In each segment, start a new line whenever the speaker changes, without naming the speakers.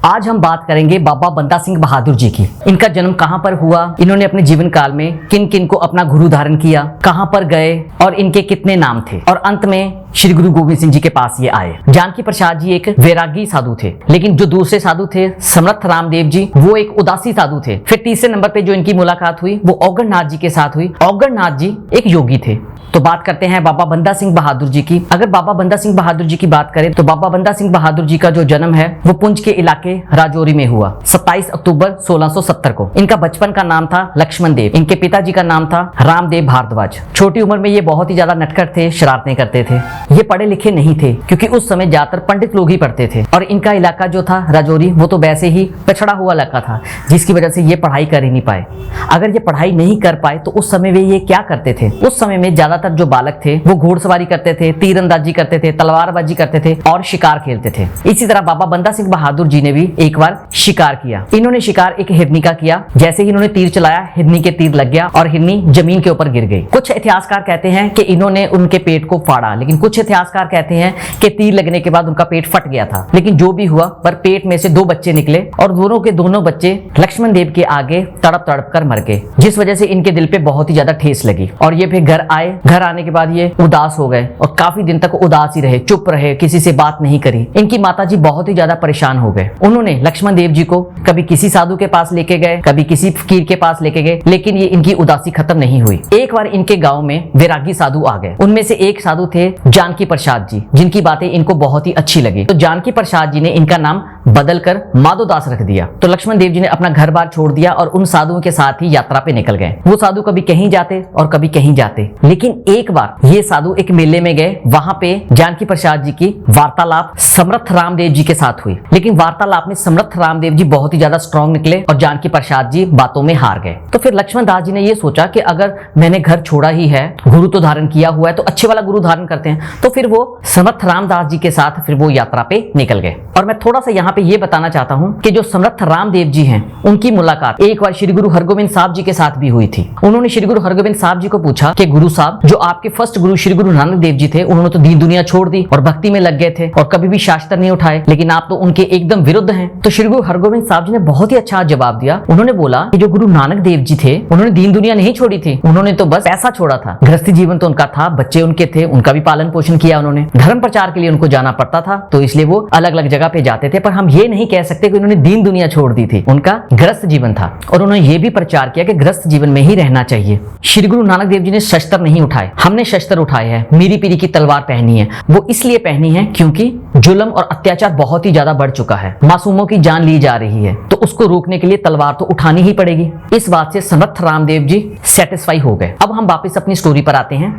आज हम बात करेंगे बाबा बंदा सिंह बहादुर जी की। इनका जन्म कहां पर हुआ, इन्होंने अपने जीवन काल में किन किन को अपना गुरु धारण किया, कहां पर गए और इनके कितने नाम थे, और अंत में श्री गुरु गोविंद सिंह जी के पास ये आए। जानकी प्रसाद जी एक वैरागी साधु थे, लेकिन जो दूसरे साधु थे समर्थ रामदेव जी वो एक उदासी साधु थे। फिर तीसरे नंबर पे जो इनकी मुलाकात हुई वो औगणनाथ जी के साथ हुई। औगणनाथ जी एक योगी थे। तो बात करते हैं बाबा बंदा सिंह बहादुर जी की। अगर बाबा बंदा सिंह बहादुर जी की बात करें तो बाबा बंदा सिंह बहादुर जी का जो जन्म है वो पुंछ के इलाके राजौरी में हुआ 27 अक्टूबर 1670 को। इनका बचपन का नाम था लक्ष्मण देव। इनके पिताजी का नाम था रामदेव भारद्वाज। छोटी उम्र में ये बहुत ही ज्यादा नटखट थे, शरारतें करते थे। ये पढ़े लिखे नहीं थे क्योंकि उस समय ज्यादातर पंडित लोग ही पढ़ते थे, और इनका इलाका जो था राजौरी वो तो वैसे ही पिछड़ा हुआ इलाका था, जिसकी वजह से ये पढ़ाई कर ही नहीं पाए। अगर ये पढ़ाई नहीं कर पाए तो उस समय वे ये क्या करते थे, उस समय में ज्यादातर जो बालक थे वो घोड़सवारी करते थे, तीरंदाजी करते थे, तलवारबाजी करते थे और शिकार खेलते थे। इसी तरह बाबा बंदा सिंह बहादुर जी ने भी एक बार शिकार किया। इन्होंने शिकार एक हिरनी का किया। जैसे ही इन्होंने तीर चलाया, हिरनी के तीर लग गया और हिरनी जमीन के ऊपर गिर गई। कुछ इतिहासकार कहते हैं कि इन्होंने उनके पेट को फाड़ा, लेकिन कुछ इतिहासकार कहते हैं कि तीर लगने के बाद उनका पेट फट गया था। लेकिन जो भी हुआ, पर पेट में से 2 बच्चे निकले और दोनों के दोनों बच्चे लक्ष्मण देव के आगे तड़प तड़प कर मर गए, जिस वजह से इनके दिल पे बहुत ही ज्यादा ठेस लगी। और ये फिर घर आए। घर आने के बाद ये उदास हो गए और काफी दिन तक उदास ही रहे, चुप रहे, किसी से बात नहीं करी। इनकी माताजी बहुत ही ज्यादा परेशान हो गए। उन्होंने लक्ष्मण देव जी को कभी किसी साधु के पास लेके गए, कभी किसी फकीर के पास लेके गए, लेकिन ये इनकी उदासी खत्म नहीं हुई। एक बार इनके गांव में वैरागी साधु आ गए। उनमें से एक साधु थे जानकी प्रसाद जी, जिनकी बातें इनको बहुत ही अच्छी लगी। तो जानकी प्रसाद जी ने इनका नाम बदलकर माधोदास रख दिया। तो लक्ष्मण देव जी ने अपना घर बार छोड़ दिया और उन साधुओं के साथ ही यात्रा पे निकल गए। वो साधु कभी कहीं जाते और कभी कहीं जाते, लेकिन एक बार ये साधु एक मेले में गए। वहां पे जानकी प्रसाद जी की वार्तालाप समर्थ रामदेव जी के साथ हुई, लेकिन वार्तालाप में समर्थ रामदेव जी बहुत ही ज्यादा स्ट्रांग निकले और जानकी प्रसाद जी बातों में हार गए। तो फिर लक्ष्मण दास जी ने ये सोचा कि अगर मैंने घर छोड़ा ही है, गुरु तो धारण किया हुआ है, तो अच्छे वाला गुरु धारण करते हैं। तो फिर वो समर्थ रामदास जी के साथ फिर वो यात्रा पे निकल गए। और मैं थोड़ा सा यहाँ पे ये बताना चाहता हूँ कि जो समर्थ रामदेव जी हैं, उनकी मुलाकात एक बार श्री गुरु हरगोविंद साहब जी के साथ भी हुई थी। उन्होंने श्री गुरु हरगोविंद साहब जी को पूछा कि गुरु साहब, जो आपके फर्स्ट गुरु श्री गुरु नानक देव जी थे, उन्होंने तो दीन दुनिया छोड़ दी और भक्ति में लग गए थे और कभी भी शास्त्र नहीं उठाए, लेकिन आप तो उनके एकदम विरुद्ध हैं। तो श्री गुरु हरगोविंद साहब जी ने बहुत ही अच्छा जवाब दिया। उन्होंने बोला कि जो गुरु नानक देव जी थे, उन्होंने दीन दुनिया नहीं छोड़ी थी, उन्होंने तो बस पैसा छोड़ा था। गृहस्थी जीवन तो उनका था, बच्चे उनके थे, उनका भी पालन पोषण किया उन्होंने। धर्म प्रचार के लिए उनको जाना पड़ता था, तो इसलिए वो अलग अलग जगह पे जाते थे। पर हम ये नहीं कह सकते कि उन्होंने दीन दुनिया छोड़ दी थी, उनका गृहस्थ जीवन था। और उन्होंने ये भी प्रचार किया कि गृहस्थ जीवन में ही रहना चाहिए। श्री गुरु नानक देव जी ने शस्त्र नहीं उठाए, हमने शस्त्र उठाए हैं। मीरी पीरी की तलवार पहनी है। वो इसलिए पहनी है क्योंकि जुल्म और अत्याचार बहुत ही ज्यादा बढ़ चुका है, मासूमों की जान ली जा रही है, तो उसको रोकने के लिए तलवार तो उठानी ही पड़ेगी। इस बात से समर्थ रामदेव जी सेटिस्फाई हो गए। अब हम वापस अपनी स्टोरी पर आते हैं।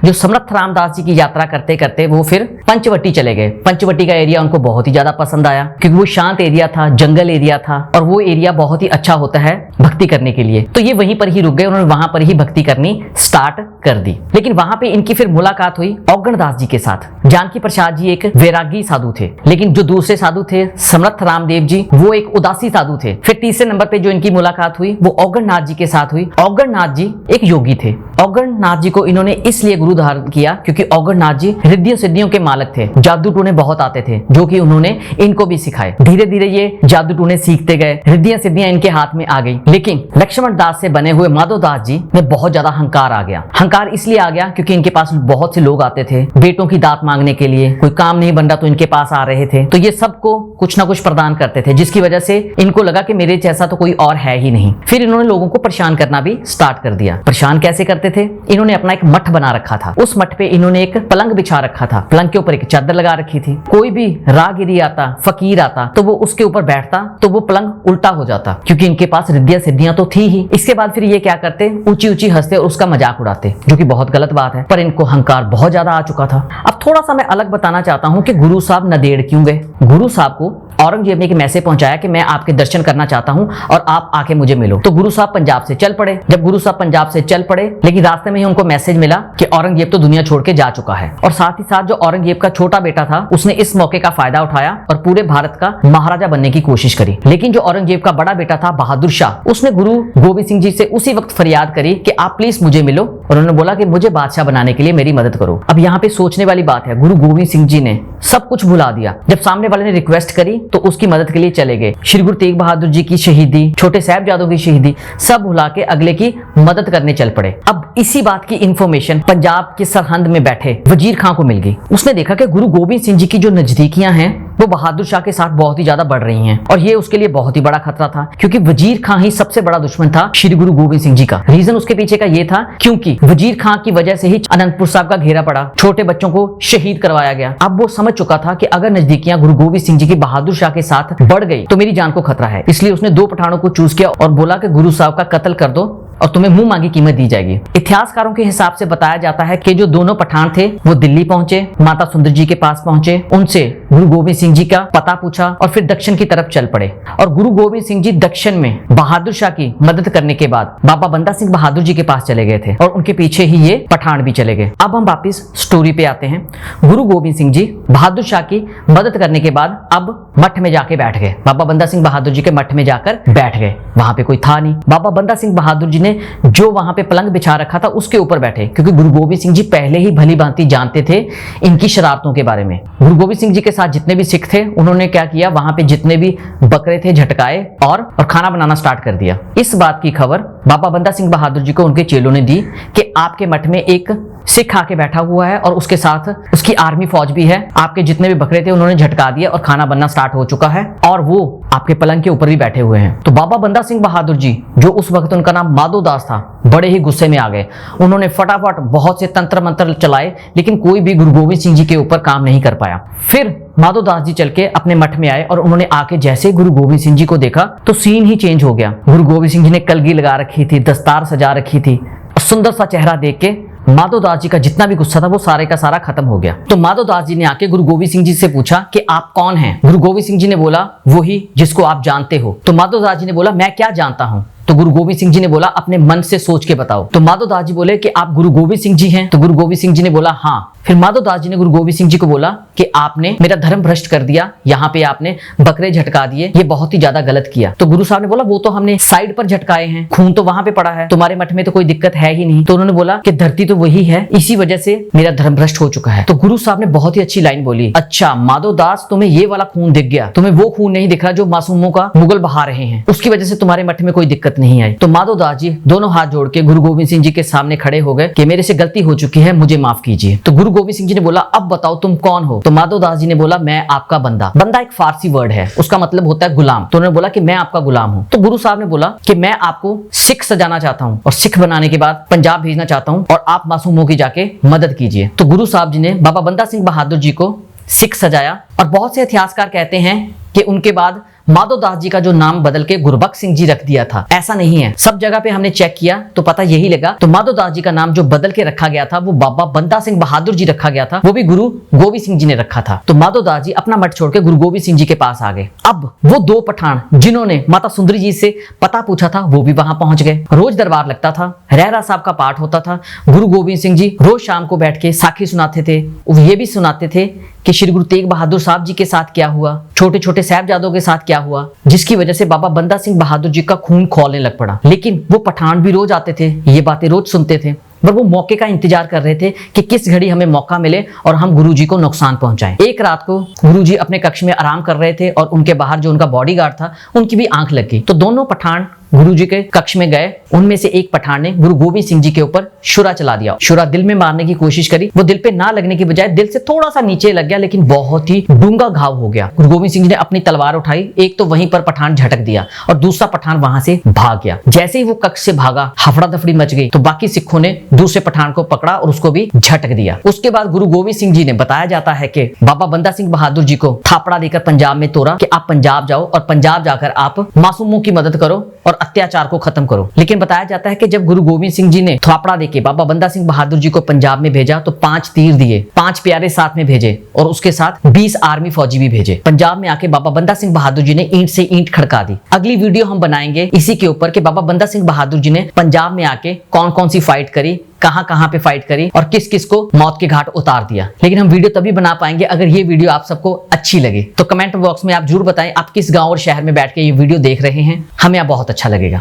जो समर्थ रामदास जी की यात्रा करते करते वो फिर पंचवटी चले गए। पंचवटी का एरिया उनको बहुत ही ज्यादा पसंद आया क्योंकि वो शांत एरिया था, जंगल एरिया था, और वो एरिया बहुत ही अच्छा होता है भक्ति करने के लिए। तो ये वहीं पर ही रुक गए, उन्होंने वहां पर ही भक्ति करनी स्टार्ट कर दी। लेकिन वहां पे इनकी फिर मुलाकात हुई औगणदास जी के साथ। जानकी प्रसाद जी एक वैरागी साधु थे, लेकिन जो दूसरे साधु थे समर्थ रामदेव जी वो एक उदासी साधु थे। फिर तीसरे नंबर पे जो इनकी मुलाकात हुई वो औगणनाथ जी के साथ हुई। औगणनाथ जी एक योगी थे। औगणनाथ जी को इन्होंने इसलिए गुरु धारण किया क्योंकि औगणनाथ जी रिद्धियों सिद्धियों के मालिक थे। जादू टूने बहुत आते थे, जो कि उन्होंने इनको भी सिखाए। धीरे धीरे ये जादू टूने सीखते गए, रिद्धियां सिद्धियां इनके हाथ में आ गई। लेकिन लक्ष्मण दास से बने हुए माधोदास जी में बहुत ज्यादा हंकार आ गया। हंकार इसलिए आ गया क्योंकि इनके पास बहुत से लोग आते थे बेटों की दात मांगने के लिए। कोई काम नहीं बन रहा तो इनके पास आ रहे थे, तो ये सबको कुछ ना कुछ प्रदान करते थे, जिसकी वजह से इनको लगा कि मेरे जैसा तो कोई और है ही नहीं। फिर इन्होंने लोगों को परेशान करना भी स्टार्ट कर दिया। परेशान कैसे करते थे, इन्होंने अपना एक मठ बना रखा था। उस मठ पे इन्होंने एक पलंग बिछा रखा था, पलंग के ऊपर एक चादर लगा रखी थी। कोई भी राहगीरी आता, फकीर आता, तो वो उसके ऊपर बैठता तो वो पलंग उल्टा हो जाता, क्योंकि इनके पास रिद्धियां सिद्धियां तो थी ही। इसके बाद फिर ये क्या करते, ऊंची ऊंची हंसते और उसका मजाक उड़ाते, जो कि बहुत गलत बात है, पर इनको हंकार बहुत ज्यादा आ चुका था। अब थोड़ा सा मैं अलग बताना चाहता हूं कि गुरु साहब नदेड़ क्यों गए। गुरु साहब को औरंगजेब ने एक मैसेज पहुंचाया कि मैं आपके दर्शन करना चाहता हूं और आप आके मुझे मिलो। तो गुरु साहब पंजाब से चल पड़े। जब गुरु साहब पंजाब से चल पड़े, लेकिन रास्ते में ही उनको मैसेज मिला कि औरंगजेब तो दुनिया छोड़ के जा चुका है। और साथ ही साथ जो औरंगजेब का छोटा बेटा था, उसने इस मौके का फायदा उठाया और पूरे भारत का महाराजा बनने की कोशिश करी। लेकिन जो औरंगजेब का बड़ा बेटा था बहादुर शाह, उसने गुरु गोविंद सिंह जी से उसी वक्त फरियाद करी कि आप प्लीज मुझे मिलो। और उन्होंने बोला कि मुझे बादशाह बनाने के लिए मेरी मदद करो। अब यहाँ पे सोचने वाली बात है, गुरु गोविंद सिंह जी ने सब कुछ भुला दिया। जब सामने वाले ने रिक्वेस्ट करी तो उसकी मदद के लिए चले गए। श्री गुरु तेग बहादुर जी की शहीदी, छोटे साहिबजादों की शहीदी, सब भुला के अगले की मदद करने चल पड़े। अब इसी बात की इंफॉर्मेशन पंजाब के सरहंद में बैठे वजीर खां को मिल गई। उसने देखा कि गुरु गोबिंद सिंह जी की जो नजदीकियां हैं वो बहादुर शाह के साथ बहुत ही ज्यादा बढ़ रही हैं और ये उसके लिए बहुत ही बड़ा खतरा था, क्योंकि वजीर खां ही सबसे बड़ा दुश्मन था श्री गुरु गोबिंद सिंह जी का। रीजन उसके पीछे का ये था क्योंकि वजीर खां की वजह से ही अनंतपुर साहब का घेरा पड़ा, छोटे बच्चों को शहीद करवाया गया। अब वो समझ चुका था कि अगर नजदीकियां गुरु गोबिंद सिंह जी की बहादुर शाह के साथ बढ़ गई तो मेरी जान को खतरा है। इसलिए उसने 2 पठानों को चूज किया और बोला कि गुरु साहब का कत्ल कर दो और तुम्हें मुंह मांगी कीमत दी जाएगी। इतिहासकारों के हिसाब से बताया जाता है कि जो दोनों पठान थे वो दिल्ली पहुंचे, माता सुंदर जी के पास पहुंचे, उनसे गुरु गोबिंद सिंह जी का पता पूछा और फिर दक्षिण की तरफ चल पड़े। और गुरु गोबिंद सिंह जी दक्षिण में बहादुर शाह की मदद करने के बाद बाबा बंदा सिंह बहादुर जी के पास चले गए थे और उनके पीछे ही ये पठान भी चले गए। अब हम वापिस स्टोरी पे आते हैं। गुरु गोबिंद सिंह जी बहादुर शाह की मदद करने के बाद अब मठ में जाके बैठ गए। बाबा बंदा सिंह बहादुर जी के मठ में जाकर बैठ गए। वहां पे कोई था नहीं। बाबा बंदा सिंह बहादुर जी ने जो वहां पे पलंग बिछा रखा था उसके ऊपर बैठे, क्योंकि गुरु गोबिंद सिंह जी पहले ही भली भांति जानते थे इनकी शरारतों के बारे में। गुरु गोबिंद सिंह जी के साथ जितने भी सिख थे उन्होंने क्या किया, वहां पे जितने भी बकरे थे झटकाए और खाना बनाना स्टार्ट कर दिया। इस बात की खबर बाबा बंदा सिंह बहादुर जी को उनके चेलों ने दी कि आपके मठ में एक सिख आके बैठा हुआ है और उसके साथ उसकी आर्मी फौज भी है। आपके जितने भी बकरे थे उन्होंने झटका दिया और खाना बनना स्टार्ट हो चुका है और वो आपके पलंग के ऊपर भी बैठे हुए हैं। तो बाबा बंदा सिंह बहादुर जी, जो उस वक्त उनका नाम माधो दास था, बड़े ही गुस्से में आ गए। उन्होंने फटाफट बहुत से तंत्र मंत्र चलाए, लेकिन कोई भी गुरु गोबिंद सिंह जी के ऊपर काम नहीं कर पाया। फिर माधो दास जी चल के अपने मठ में आए और उन्होंने आके जैसे गुरु गोबिंद सिंह जी को देखा तो सीन ही चेंज हो गया। गुरु गोबिंद सिंह जी ने कलगी लगा रखी थी, दस्तार सजा रखी थी, सुंदर सा चेहरा देख के माधो दास जी का जितना भी गुस्सा था वो सारे का सारा खत्म हो गया। तो माधो दास जी ने आके गुरु गोबिंद सिंह जी से पूछा कि आप कौन हैं? गुरु गोबिंद सिंह जी ने बोला, वही जिसको आप जानते हो। तो माधो दास जी ने बोला, मैं क्या जानता हूं? तो गुरु गोबिंद सिंह जी ने बोला, अपने मन से सोच के बताओ। तो माधो दास जी बोले कि आप गुरु गोबिंद सिंह जी हैं? तो गुरु गोबिंद सिंह जी ने बोला हाँ। फिर माधो दास जी ने गुरु गोबिंद सिंह जी को बोला कि आपने मेरा धर्म भ्रष्ट कर दिया, यहाँ पे आपने बकरे झटका दिए, ये बहुत ही ज्यादा गलत किया। तो गुरु साहब ने बोला, वो तो हमने साइड पर झटकाए हैं, खून तो वहां पे पड़ा है, तुम्हारे मठ में तो कोई दिक्कत है ही नहीं। तो उन्होंने बोला कि धरती तो वही है, इसी वजह से मेरा धर्म भ्रष्ट हो चुका है। तो गुरु साहब ने बहुत ही अच्छी लाइन बोली, अच्छा माधो दास, तुम्हें ये वाला खून दिख गया, तुम्हें वो खून नहीं दिख रहा जो मासूमों का मुगल बहा रहे हैं, उसकी वजह से तुम्हारे मठ में कोई दिक्कत नहीं आई। तो माधो दास जी दोनों हाथ जोड़ के गुरु गोबिंद सिंह जी के सामने खड़े हो गए कि मेरे से गलती हो चुकी है, मुझे माफ कीजिए। तो गुरु गोबिंद सिंह जी ने बोला, अब बताओ तुम कौन हो? तो माधो दास जी ने बोला, मैं आपका बंदा। बंदा एक फारसी वर्ड है, उसका मतलब होता है गुलाम। तो उन्होंने बोला कि मैं आपका गुलाम हूं। तो गुरु साहब ने बोला कि मैं आपको सिख सजाना चाहता हूं और सिख बनाने के बाद पंजाब भेजना चाहता हूं और आप मासूमों की जाके मदद कीजिए। तो गुरु साहब जी ने बाबा बंदा सिंह बहादुर जी को सिख सजाया और बहुत से इतिहासकार कहते हैं कि उनके बाद माधो दास जी का जो नाम बदल के गुरबख्श सिंह जी रख दिया था। ऐसा नहीं है, सब जगह पे हमने चेक किया तो पता यही लगा। तो माधो दास जी का नाम जो बदल के रखा गया था वो बाबा बंदा सिंह बहादुर जी रखा गया था, वो भी गुरु गोबिंद सिंह जी ने रखा था। तो माधो दास जी अपना मठ छोड़ के गुरु गोबिंद सिंह जी के पास आ गए। अब वो 2 पठान जिन्होंने माता सुंदरी जी से पता पूछा था वो भी वहां पहुंच गए। रोज दरबार लगता था, रहरा साहब का पाठ होता था। गुरु गोबिंद सिंह जी रोज शाम को बैठ के साखी सुनाते थे। ये भी सुनाते थे कि श्री गुरु तेग बहादुर साहब जी के साथ क्या हुआ, छोटे छोटे साहिबजादों के साथ क्या हुआ, जिसकी वजह से बाबा बंदा सिंह बहादुर जी का खून खौलने लग पड़ा। लेकिन वो पठान भी रोज आते थे, ये बातें रोज सुनते थे, पर वो मौके का इंतजार कर रहे थे कि किस घड़ी हमें मौका मिले और हम गुरुजी को नुकसान पहुंचाएं। एक रात को गुरुजी अपने कक्ष में आराम कर रहे थे और उनके बाहर जो उनका बॉडीगार्ड था उनकी भी आंख लग गई। तो दोनों पठान गुरुजी के कक्ष में गए। उनमें से एक पठान ने गुरु गोबिंद सिंह जी के ऊपर छुरा चला दिया। छुरा दिल में मारने की कोशिश करी, वो दिल पे ना लगने की बजाय दिल से थोड़ा सा नीचे लग गया, लेकिन बहुत ही डूंगा घाव हो गया। गुरु गोबिंद सिंह जी ने अपनी तलवार उठाई, एक तो वहीं पर पठान झटक दिया और दूसरा पठान वहां से भाग गया। जैसे ही वो कक्ष से भागा, हफड़ा दफड़ी मच गई। तो बाकी सिखों ने दूसरे पठान को पकड़ा और उसको भी झटक दिया। उसके बाद गुरु गोबिंद सिंह जी ने, बताया जाता है कि बाबा बंदा सिंह बहादुर जी को थापड़ा देकर पंजाब में तोड़ा कि आप पंजाब जाओ और पंजाब जाकर आप मासूमों की मदद करो और अत्याचार को खत्म करो। लेकिन बताया जाता है कि जब गुरु गोबिंद सिंह जी ने थापड़ा देके बाबा बंदा सिंह बहादुर जी को पंजाब में भेजा तो 5 तीर दिए, 5 प्यारे साथ में भेजे और उसके साथ 20 आर्मी फौजी भी भेजे। पंजाब में आके बाबा बंदा सिंह बहादुर जी ने ईंट से ईंट खड़का दी। अगली वीडियो हम बनाएंगे इसी के ऊपर कि बाबा बंदा सिंह बहादुर जी ने पंजाब में आके कौन कौन सी फाइट करी, कहां पे फाइट करी और किस किस को मौत के घाट उतार दिया। लेकिन हम वीडियो तभी बना पाएंगे अगर ये वीडियो आप सबको अच्छी लगे। तो कमेंट बॉक्स में आप जरूर बताएं आप किस गांव और शहर में बैठ के ये वीडियो देख रहे हैं, हमें बहुत अच्छा लगेगा।